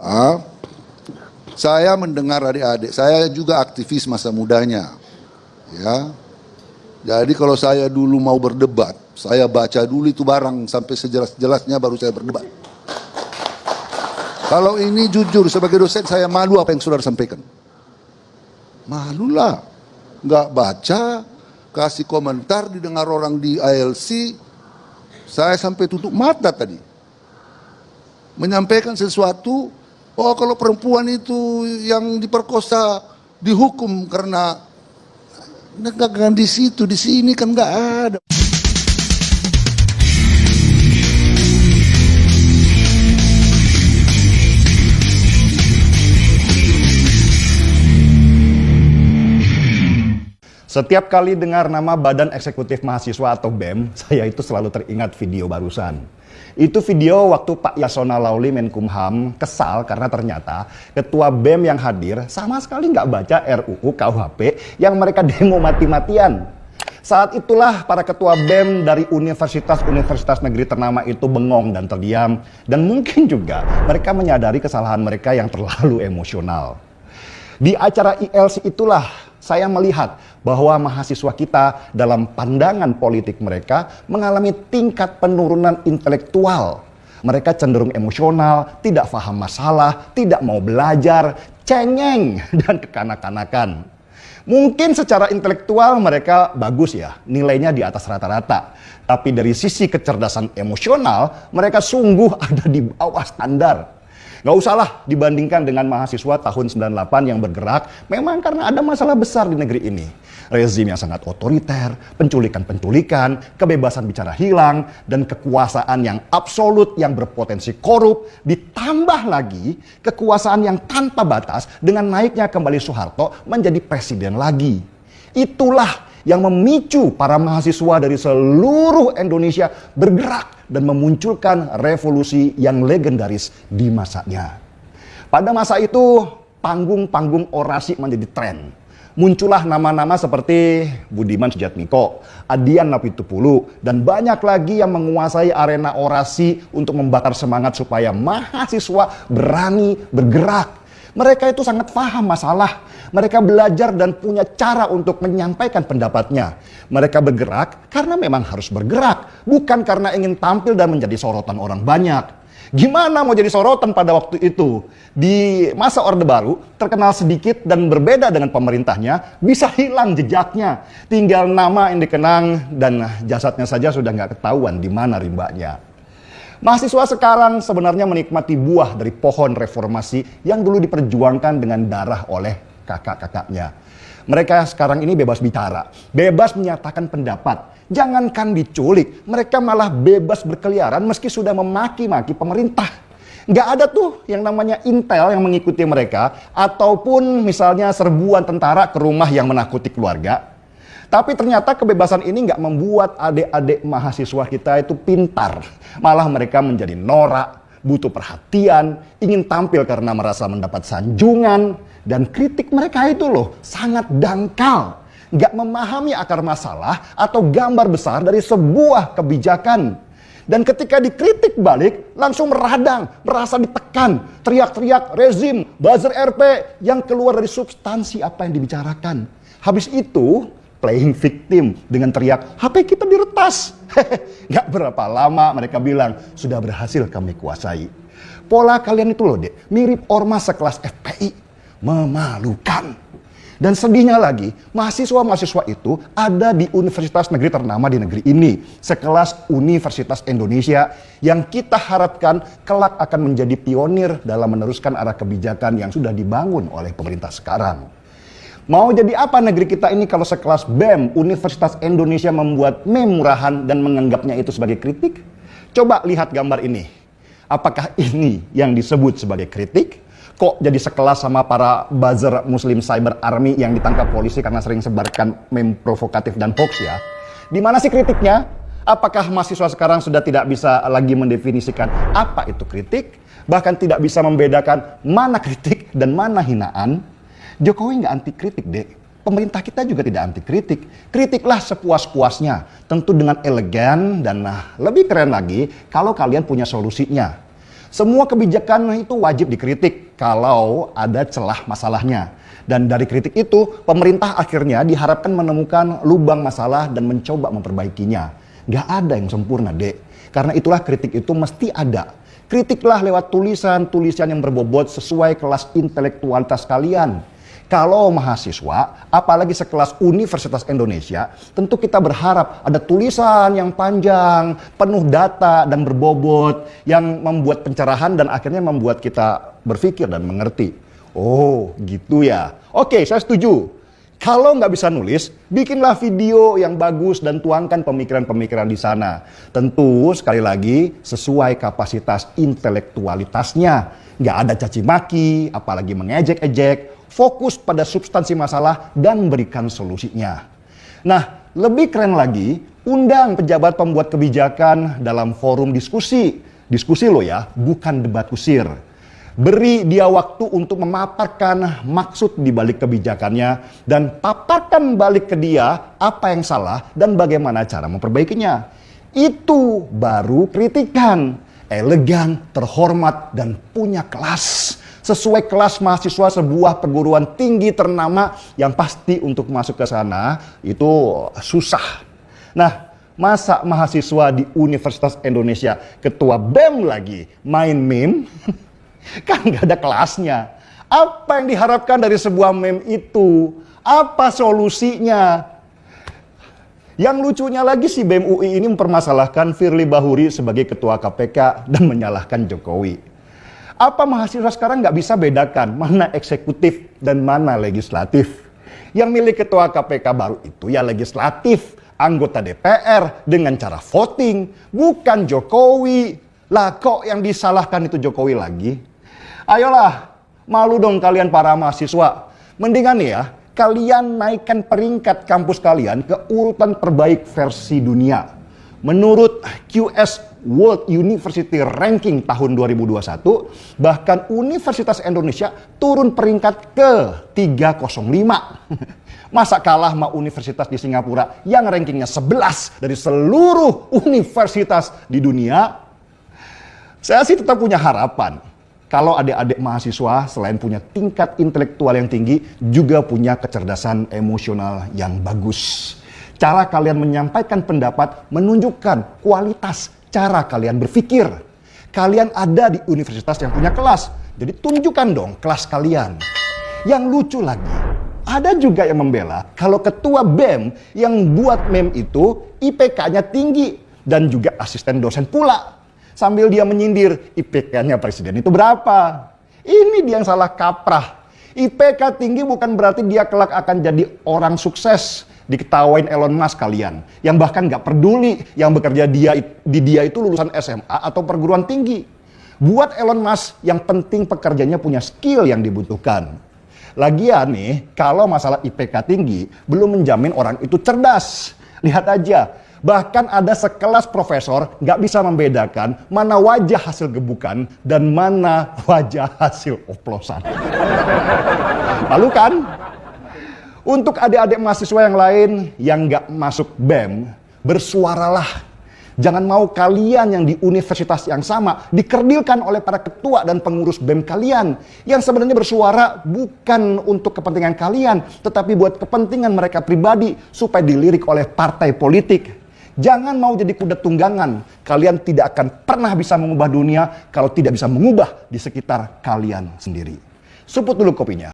Ah, saya mendengar adik-adik, saya juga aktivis masa mudanya, ya. Jadi kalau saya dulu mau berdebat, saya baca dulu itu barang sampai sejelas-jelasnya baru saya berdebat. Kalau ini jujur sebagai dosen saya malu apa yang saudara sampaikan. Malulah, nggak baca, kasih komentar didengar orang di ILC, saya sampai tutup mata tadi. Menyampaikan sesuatu, oh kalau perempuan itu yang diperkosa dihukum karena negakan di situ, di sini kan nggak ada. Setiap kali dengar nama Badan Eksekutif Mahasiswa atau BEM, saya itu selalu teringat video barusan. Itu video waktu Pak Yasona Lawli Menkumham kesal karena ternyata ketua BEM yang hadir sama sekali nggak baca RUU KUHP yang mereka demo mati-matian. Saat itulah para ketua BEM dari universitas-universitas negeri ternama itu bengong dan terdiam. Dan mungkin juga mereka menyadari kesalahan mereka yang terlalu emosional. Di acara ILC itulah saya melihat bahwa mahasiswa kita dalam pandangan politik mereka mengalami tingkat penurunan intelektual. Mereka cenderung emosional, tidak paham masalah, tidak mau belajar, cengeng, dan kekanak-kanakan. Mungkin secara intelektual mereka bagus ya, nilainya di atas rata-rata. Tapi dari sisi kecerdasan emosional, mereka sungguh ada di bawah standar. Gak usahlah dibandingkan dengan mahasiswa tahun 98 yang bergerak, memang karena ada masalah besar di negeri ini. Rezim yang sangat otoriter, penculikan-penculikan, kebebasan bicara hilang, dan kekuasaan yang absolut yang berpotensi korup, ditambah lagi kekuasaan yang tanpa batas dengan naiknya kembali Soeharto menjadi presiden lagi. Itulah yang memicu para mahasiswa dari seluruh Indonesia bergerak dan memunculkan revolusi yang legendaris di masanya. Pada masa itu, panggung-panggung orasi menjadi tren. Muncullah nama-nama seperti Budiman Sujatmiko, Adian Napitupulu, dan banyak lagi yang menguasai arena orasi untuk membakar semangat supaya mahasiswa berani bergerak. Mereka itu sangat paham masalah. Mereka belajar dan punya cara untuk menyampaikan pendapatnya. Mereka bergerak karena memang harus bergerak, bukan karena ingin tampil dan menjadi sorotan orang banyak. Gimana mau jadi sorotan pada waktu itu? Di masa Orde Baru, terkenal sedikit dan berbeda dengan pemerintahnya, bisa hilang jejaknya. Tinggal nama yang dikenang dan jasadnya saja sudah nggak ketahuan di mana rimbanya. Mahasiswa sekarang sebenarnya menikmati buah dari pohon reformasi yang dulu diperjuangkan dengan darah oleh kakak-kakaknya. Mereka sekarang ini bebas bicara, bebas menyatakan pendapat. Jangankan diculik, mereka malah bebas berkeliaran meski sudah memaki-maki pemerintah. Nggak ada tuh yang namanya intel yang mengikuti mereka, ataupun misalnya serbuan tentara ke rumah yang menakuti keluarga. Tapi ternyata kebebasan ini nggak membuat adik-adik mahasiswa kita itu pintar. Malah mereka menjadi norak, butuh perhatian, ingin tampil karena merasa mendapat sanjungan. Dan kritik mereka itu loh sangat dangkal. Nggak memahami akar masalah atau gambar besar dari sebuah kebijakan. Dan ketika dikritik balik, langsung meradang, merasa ditekan, teriak-teriak rezim, buzzer RP yang keluar dari substansi apa yang dibicarakan. Habis itu, playing victim dengan teriak, HP kita diretas. Gak berapa lama mereka bilang, sudah berhasil kami kuasai. Pola kalian itu loh dek, mirip ormas sekelas FPI. Memalukan. Dan sedihnya lagi, mahasiswa-mahasiswa itu ada di universitas negeri ternama di negeri ini. Sekelas Universitas Indonesia yang kita harapkan kelak akan menjadi pionir dalam meneruskan arah kebijakan yang sudah dibangun oleh pemerintah sekarang. Mau jadi apa negeri kita ini kalau sekelas BEM, Universitas Indonesia membuat meme murahan dan menganggapnya itu sebagai kritik? Coba lihat gambar ini. Apakah ini yang disebut sebagai kritik? Kok jadi sekelas sama para buzzer Muslim Cyber Army yang ditangkap polisi karena sering sebarkan meme provokatif dan hoax ya? Di mana sih kritiknya? Apakah mahasiswa sekarang sudah tidak bisa lagi mendefinisikan apa itu kritik? Bahkan tidak bisa membedakan mana kritik dan mana hinaan? Jokowi nggak anti kritik dek. Pemerintah kita juga tidak anti kritik. Kritiklah sepuas-puasnya. Tentu dengan elegan dan lebih keren lagi kalau kalian punya solusinya. Semua kebijakan itu wajib dikritik kalau ada celah masalahnya. Dan dari kritik itu, pemerintah akhirnya diharapkan menemukan lubang masalah dan mencoba memperbaikinya. Gak ada yang sempurna, Dek. Karena itulah kritik itu mesti ada. Kritiklah lewat tulisan-tulisan yang berbobot sesuai kelas intelektualitas kalian. Kalau mahasiswa, apalagi sekelas Universitas Indonesia, tentu kita berharap ada tulisan yang panjang, penuh data dan berbobot, yang membuat pencerahan dan akhirnya membuat kita berpikir dan mengerti. Oh, gitu ya. Oke, saya setuju. Kalau nggak bisa nulis, bikinlah video yang bagus dan tuangkan pemikiran-pemikiran di sana. Tentu, sekali lagi, sesuai kapasitas intelektualitasnya. Nggak ada caci maki, apalagi mengejek-ejek. Fokus pada substansi masalah dan berikan solusinya. Nah, lebih keren lagi, undang pejabat pembuat kebijakan dalam forum diskusi. Diskusi loh ya, bukan debat kusir. Beri dia waktu untuk memaparkan maksud di balik kebijakannya dan paparkan balik ke dia apa yang salah dan bagaimana cara memperbaikinya. Itu baru kritikan. Elegan, terhormat, dan punya kelas. Sesuai kelas mahasiswa sebuah perguruan tinggi ternama yang pasti untuk masuk ke sana itu susah. Nah, masa mahasiswa di Universitas Indonesia ketua BEM lagi main meme? Kan gak ada kelasnya. Apa yang diharapkan dari sebuah meme itu? Apa solusinya? Yang lucunya lagi si BEM UI ini mempermasalahkan Firly Bahuri sebagai ketua KPK dan menyalahkan Jokowi. Apa mahasiswa sekarang nggak bisa bedakan mana eksekutif dan mana legislatif? Yang milik ketua KPK baru itu ya legislatif, anggota DPR dengan cara voting, bukan Jokowi. Lah kok yang disalahkan itu Jokowi lagi? Ayolah, malu dong kalian para mahasiswa. Mendingan nih ya, kalian naikkan peringkat kampus kalian ke urutan terbaik versi dunia. Menurut QS World University Ranking tahun 2021, bahkan Universitas Indonesia turun peringkat ke 305. Masa kalah sama universitas di Singapura yang rankingnya 11 dari seluruh universitas di dunia? Saya sih tetap punya harapan. Kalau adik-adik mahasiswa selain punya tingkat intelektual yang tinggi, juga punya kecerdasan emosional yang bagus. Cara kalian menyampaikan pendapat menunjukkan kualitas cara kalian berpikir. Kalian ada di universitas yang punya kelas, jadi tunjukkan dong kelas kalian. Yang lucu lagi, ada juga yang membela kalau ketua BEM yang buat meme itu IPK-nya tinggi dan juga asisten dosen pula. Sambil dia menyindir, IPK-nya presiden itu berapa? Ini dia yang salah kaprah. IPK tinggi bukan berarti dia kelak akan jadi orang sukses. Diketawain Elon Musk kalian. Yang bahkan gak peduli yang bekerja di dia itu lulusan SMA atau perguruan tinggi. Buat Elon Musk yang penting pekerjanya punya skill yang dibutuhkan. Lagian nih, kalau masalah IPK tinggi belum menjamin orang itu cerdas. Lihat aja. Bahkan ada sekelas profesor nggak bisa membedakan mana wajah hasil gebukan dan mana wajah hasil oplosan. Lalu kan, untuk adik-adik mahasiswa yang lain yang nggak masuk BEM, bersuaralah. Jangan mau kalian yang di universitas yang sama dikerdilkan oleh para ketua dan pengurus BEM kalian. Yang sebenarnya bersuara bukan untuk kepentingan kalian, tetapi buat kepentingan mereka pribadi supaya dilirik oleh partai politik. Jangan mau jadi kuda tunggangan. Kalian tidak akan pernah bisa mengubah dunia kalau tidak bisa mengubah di sekitar kalian sendiri. Suput dulu kopinya.